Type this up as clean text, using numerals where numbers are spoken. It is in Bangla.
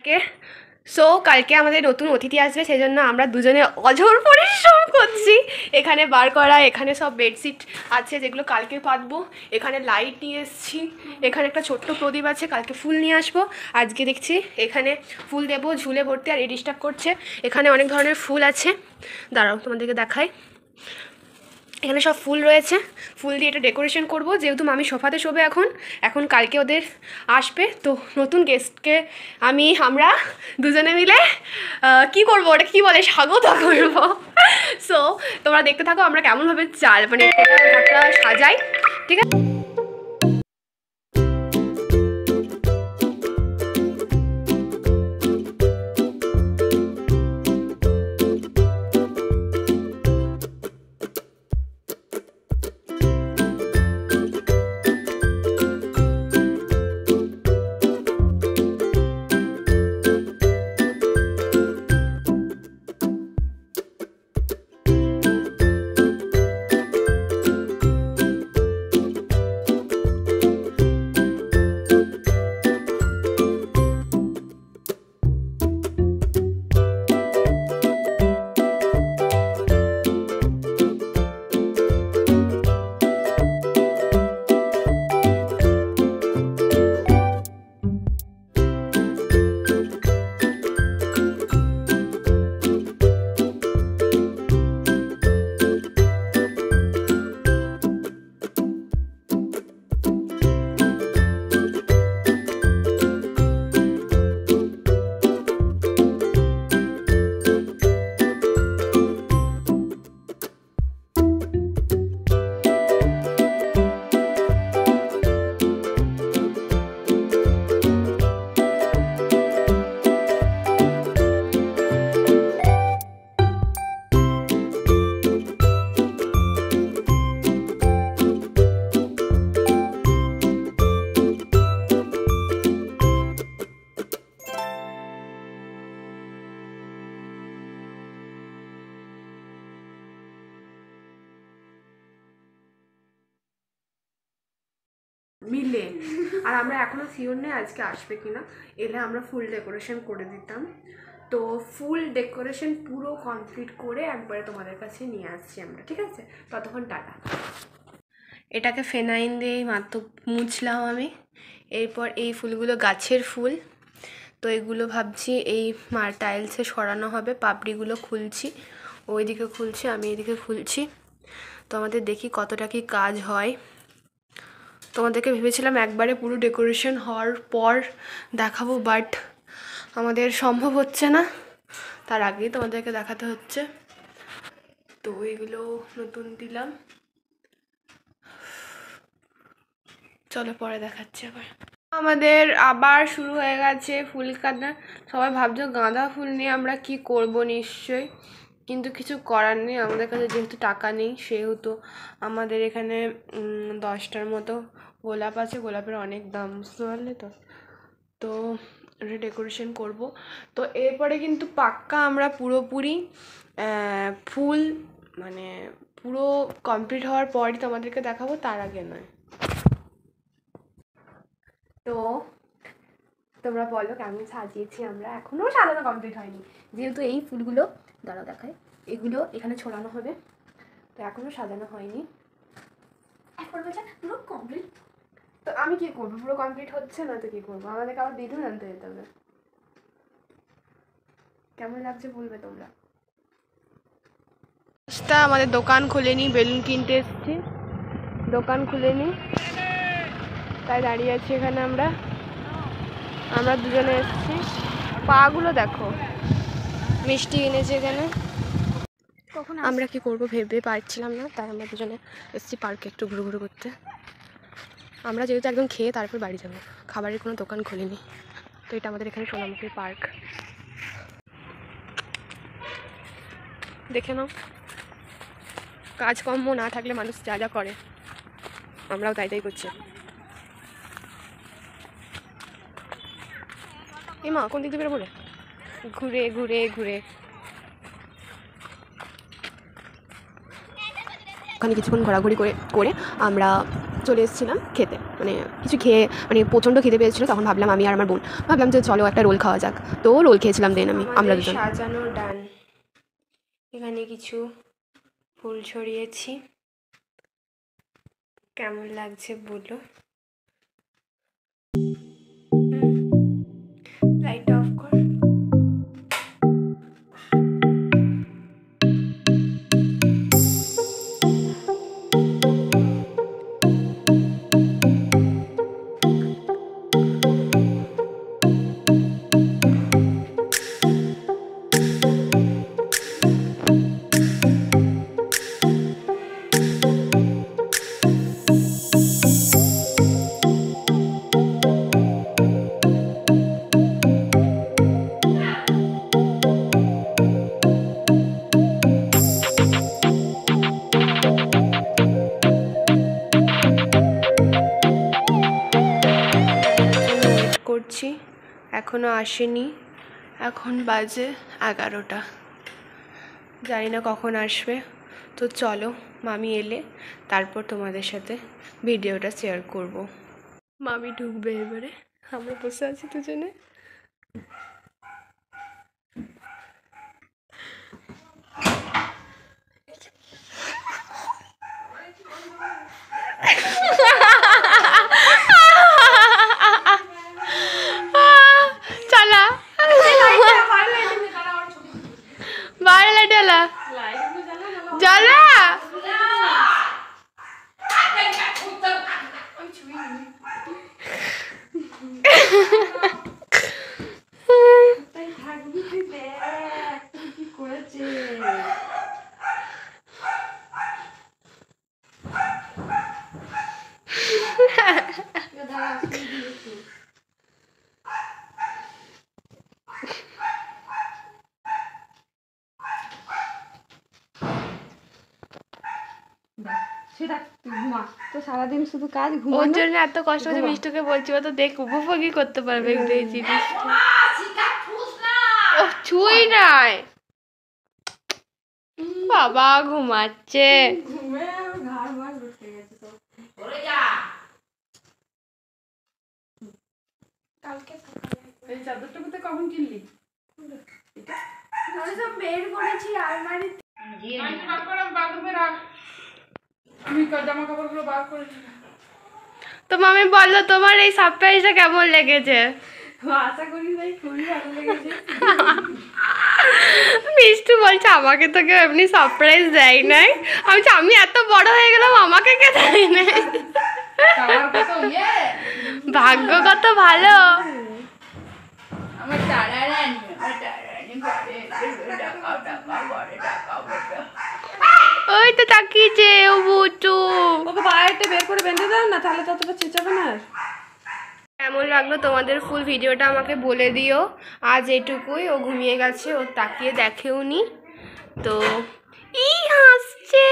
কে সো কালকে আমাদের নতুন অতিথি আসবে, সেই জন্য আমরা দুজনে অঝোর পরিশ্রম করছি। এখানে বার করা, এখানে সব বেডশিট আছে যেগুলো কালকে পাতবো, এখানে লাইট নিয়ে এসেছি, এখানে একটা ছোট্ট প্রদীপ আছে, কালকে ফুল নিয়ে আসবো। আজকে দেখছি এখানে ফুল দেবো, ঝুলে ভর্তি, আর ডিস্টার্ব করছে। এখানে অনেক ধরনের ফুল আছে, দাঁড়াও তোমাদেরকে দেখাই। এখানে সব ফুল রয়েছে, ফুল দিয়ে এটা ডেকোরেশন করব, যেহেতু মামি সোফাতে শোবে এখন কালকে ওদের আসবে, তো নতুন গেস্টকে আমরা দুজনে মিলে কি করব, ওটা কি বলে, স্বাগত করব। সো তোমরা দেখতে থাকো আমরা কেমনভাবে মানে ঘরটা সাজাই, ঠিক আছে? মিলে আর আমরা এখনো শিওর নেই আজকে আসবে কিনা, এলে আমরা ফুল ডেকোরেশন করে দিতাম। তো ফুল ডেকোরেশন পুরো কমপ্লিট করে একবারে তোমাদের কাছে নিয়ে আসছি আমরা, ঠিক আছে? ততক্ষণ টাটা। এটাকে ফেনাইল দিয়েই মাত্র মুছলাম আমি। এরপর এই ফুলগুলো গাছের ফুল, তো এগুলো ভাবছি এই টাইলসে সরানো হবে। পাপড়িগুলো খুলছি, ওইদিকে খুলছি, আমি এদিকে খুলছি। তো আমাদের দেখি কতটা কি কাজ হয়। তোমাদেরকে ভেবেছিলাম একবারে পুরো ডেকোরেশন হওয়ার পর দেখাবো, বাট আমাদের সম্ভব হচ্ছে না, তার আগেই তোমাদেরকে দেখাতে হচ্ছে। তো এগুলো নতুন দিলাম, চলো পরে দেখাচ্ছি। আমাদের আবার শুরু হয়ে গেছে ফুল কাটা। সবাই ভাবছো গাঁদা ফুল নিয়ে আমরা কি করব নিশ্চয়ই, কিন্তু কিছু করার নেই। আমাদের কাছে যেহেতু টাকা নেই, সেহেতু আমাদের এখানে 10টার মতো গোলাপ আছে। গোলাপের অনেক দাম, বুঝতে পারলে তো। তো এটা ডেকোরেশন করব। তো এরপরে কিন্তু পাক্কা আমরা পুরোপুরি ফুল মানে পুরো কমপ্লিট হওয়ার পরই তোমাদেরকে দেখাবো, তার আগে নয়। তো তোমরা বলো কেমন সাজিয়েছি আমরা। এখনও সাজানো কমপ্লিট হয়নি, যেহেতু এই ফুলগুলো দাঁড়াও দেখায়, এগুলো এখানে ছড়ানো হবে, তো এখনও সাজানো হয়নি। এখন বলছে পুরো কমপ্লিট, তো আমি কী করবো? পুরো কমপ্লিট হচ্ছে না তো কী করবো? আমাদেরকে আবার বেলুন আনতে যেতে হবে। কেমন লাগছে বলবে তোমরা। আমাদের দোকান খুলেনি, বেলুন কিনতে এসেছি, দোকান খুলেনি, তাই দাঁড়িয়ে আছি এখানে। আমরা দুজনে এসেছি। পাগুলো দেখো, মিষ্টি কিনেছি এখানে। আমরা কি করব ভেবে পারছিলাম না, তাই আমরা দুজনে এসেছি পার্কে একটু ঘুরু করতে। আমরা যেহেতু একদম খেয়ে তারপর বাড়ি যাবো, খাবারের কোনো দোকান খুলিনি। তো এটা আমাদের এখানে সোনামুখী পার্ক, দেখে নাও। কাজকর্ম না থাকলে মানুষ যা যা করে, আমরাও তাই করছি। এই মা কোন দিক দিয়ে বেরোবো? ঘুরে ঘুরে ঘুরে ওখানে কিছুক্ষণ ঘোরাঘুরি করে আমরা চলে এসেছিলাম খেতে, মানে কিছু খেয়ে, মানে প্রচণ্ড খেতে পেয়েছিলো। তখন ভাবলাম আমি আর আমার বোন ভাবলাম যে চলো একটা রোল খাওয়া যাক, তো রোল খেয়েছিলাম। দেন আমরা দুজন সাজানো ডান। এখানে কিছু ফুল ছড়িয়েছি, কেমন লাগছে বলো। লাইট অফ কর। করছি, এখনও আসেনি। এখন বাজে 11টা, জানি না কখন আসবে। তো চলো, মামি এলে তারপর তোমাদের সাথে ভিডিওটা শেয়ার করব। মামি ঢুকবে এবারে, আমরা বসে আছি দুজনে। चला बाहर लाइट वाला जला সারাদিন শুধু কাজ, ওর জন্য এত কষ্ট করে মিষ্টুকে বলছি, ও তো দেখ উপভোগই করতে পারবে এই জিনিসটা। ও ছুঁই নাই, বাবা ঘুমাচ্ছে। কখন কিনলি? বের করেছি আলমারিতে। তো মামি বললো তোমার এই সারপ্রাইজটা কেমন লেগেছে? আশা করি ভাই খুবই ভালো লেগেছে। মিষ্টু বলছে আমাকে তো কেউ এমনি সারপ্রাইজ দেয় নাই। আমি এত বড় হয়ে গেলাম, আমাকে কে দেয় নাই? ভাগ্য কত ভালো। ওই তো তাকিয়েছে ও বুটু, ওকে বাইরে বের করে বেঁধে দাও না, তাহলে ততটা চেঁচাবে না। কেমন লাগলো তোমাদের ফুল ভিডিওটা আমাকে বলে দিও। আজ এটুকুই, ও ঘুমিয়ে গেছে, ও তাকিয়ে দেখেও নি। তো ই হাসছে।